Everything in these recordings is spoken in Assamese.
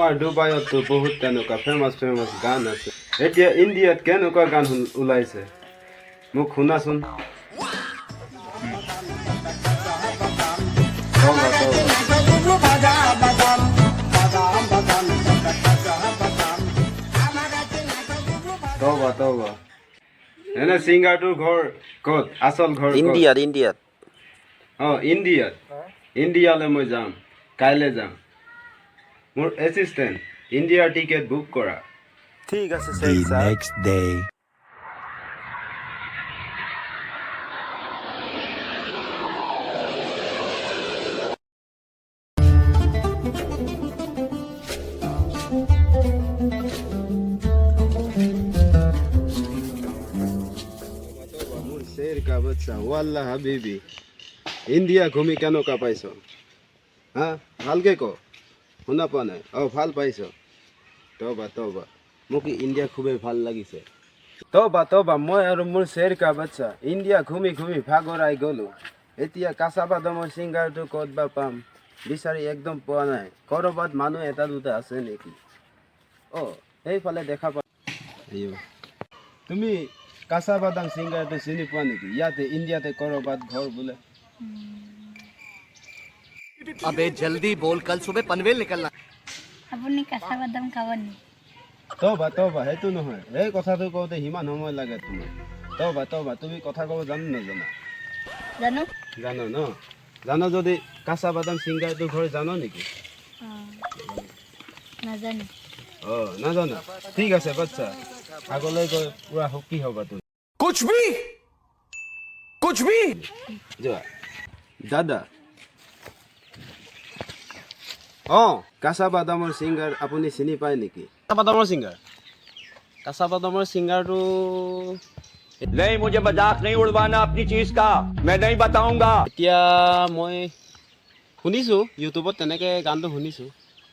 তোমাৰ ডুবাইতো বহুত তেনেকুৱা ফেমাছ গান আছে এতিয়া ইণ্ডিয়াত কেনেকুৱা গান ওলাইছে মোক শুনাচোন তবা এনে সিংগাৰটোৰ ঘৰ ক'ত আচল ঘৰ ইণ্ডিয়াত ইণ্ডিয়ালৈ মই যাম কাইলৈ যাম মোৰ এছিষ্টেণ্ট ইণ্ডিয়াৰ টিকেট বুক কৰা ঠিক আছে The next day. মোৰ शेर का बच्चा वाल्ला হাবিবি ইণ্ডিয়া ঘূমি কেনেকুৱা পাইছ হা ভালকে ক শুনা পোৱা নাই ভাল পাইছ তবা মোক ইণ্ডিয়া খুবেই ভাল লাগিছে তবা মই আৰু মোৰ शेर का बच्चा ইণ্ডিয়া ঘূমি ভাগৰাই গ'লো এতিয়া কাঁচাবাদামৰ ছিংগাৰটো ক'ত বা পাম বিচাৰি একদম পোৱা নাই ক'ৰবাত মানুহ এটা দুটা আছে নেকি সেইফালে দেখা পা তুমি কাঁচাবাদাম ছিংগাৰটো চিনি পোৱা নেকি ইয়াতে ইণ্ডিয়াতে ক'ৰবাত ঘৰ বোলে अबे जल्दी बोल कल सुबह पनवेल निकलना আপুনি কাঁচা বাদাম খাব নি তবা সেইটো নহয় এই কথাটো কওঁতে সিমান সময় লাগে তোমাৰ তবা তুমি কথা ক'ব নাজানা জানো ন জানো যদি কাঁচা বাদাম ছিংগাৰটো ঘৰ জানো নেকি নাজানো নাজানা ঠিক আছে বাচ্চা আগলৈ গৈ পুৰা সুখী হ'বা তুমি कुछ भी যোৱা দাদা কাঁচা বাদামৰ ছিংগাৰ আপুনি চিনি পায় নেকি কাঁচা বাদামৰ ছিংগাৰটো नहीं मुझे मजाक नहीं उड़वाना अपनी चीज का मैं नहीं बताऊंगा এতিয়া মই শুনিছোঁ ইউটিউবত তেনেকৈ গানটো শুনিছোঁ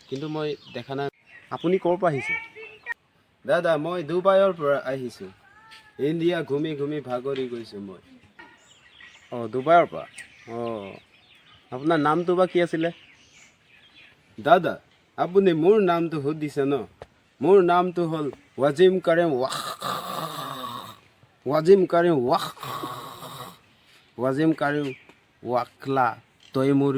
কিন্তু মই দেখা নাই আপুনি ক'ৰ পৰা আহিছে দাদা মই ডুবাইৰ পৰা আহিছোঁ ইণ্ডিয়া ঘূমি ভাগৰি গৈছোঁ মই ডুবাইৰ পৰা আপোনাৰ নামটো বা কি আছিলে দাদা আপুনি মোৰ নামটো সুধিছে ন মোৰ নামটো হ'ল ৱাজিম কাৰিম ৱাকলা তই মোৰ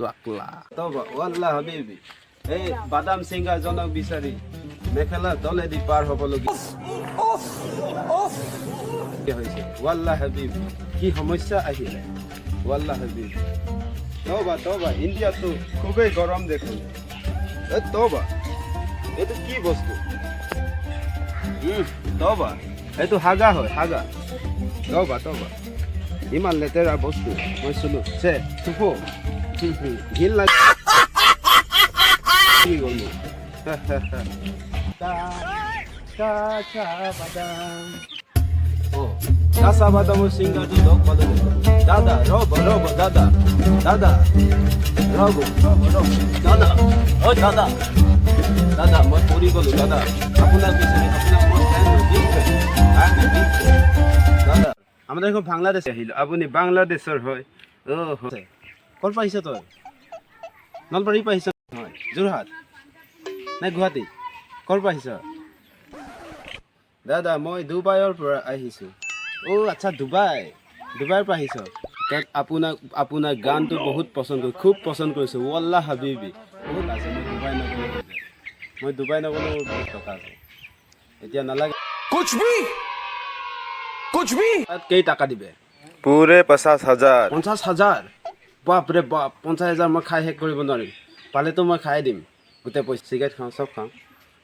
ৱাকলা তবা ৱাল্লা হাবিবি এই বাদাম ছিংগাৰ জনক বিচাৰি মেখেলা তলেদি পাৰ হ'বলগীয়া হৈছে ৱাল্লা হাবিবি কি সমস্যা আহিলে ৱাল্লা হাবিবি তবা ইণ্ডিয়াতো খুবেই গৰম দেখোন তবা এইটো কি বস্তু তবা এইটো হাগা হয় তবা ইমান লেতেৰা বস্তু মই চুলো থুপো ঘিন লাগে কি গ'লো কাঁচা বাদামৰ ছিংগাৰটো লগ পালো দাদা ৰ'ব দাদা ৰ'ব দাদা মই পৰি গ'লো দাদা আপোনাক বিচাৰি দাদা আমাৰ এখন বাংলাদেশ আহিলোঁ আপুনি বাংলাদেশৰ হয় ক'ত পাইছ তই নলবাৰী পাইছ হয় যোৰহাট নে গুৱাহাটী ক'ত পাইছ দাদা মই ডুবাইৰ পৰা আহিছোঁ আচ্ছা ডুবাইৰ পৰা আহিছ তাত আপোনাৰ গানটো বহুত খুব পচন্দ কৰিছোঁ ৱাল্লা হাবিবি বহুত আছে মই ডুবাই নগ'লেও মোৰ বহুত টকা আছে এতিয়া নালাগে कुछ भी তাত কেই টকা দিবে পুৰে 50,000 50,000 বাপৰে বাপ 50,000 মই খাই শেষ কৰিব নোৱাৰিম পালেতো মই খাই দিম গোটেই পইচা চিগাৰেট খাওঁ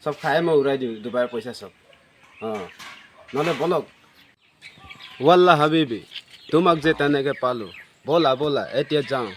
চব খাই মই উৰাই দিম ডুবাইৰ পইচা চব নহ'লে বলক ৱাল্লা হাবিবি তোমাক যে তেনেকৈ পালোঁ ব'লা এতিয়া যাওঁ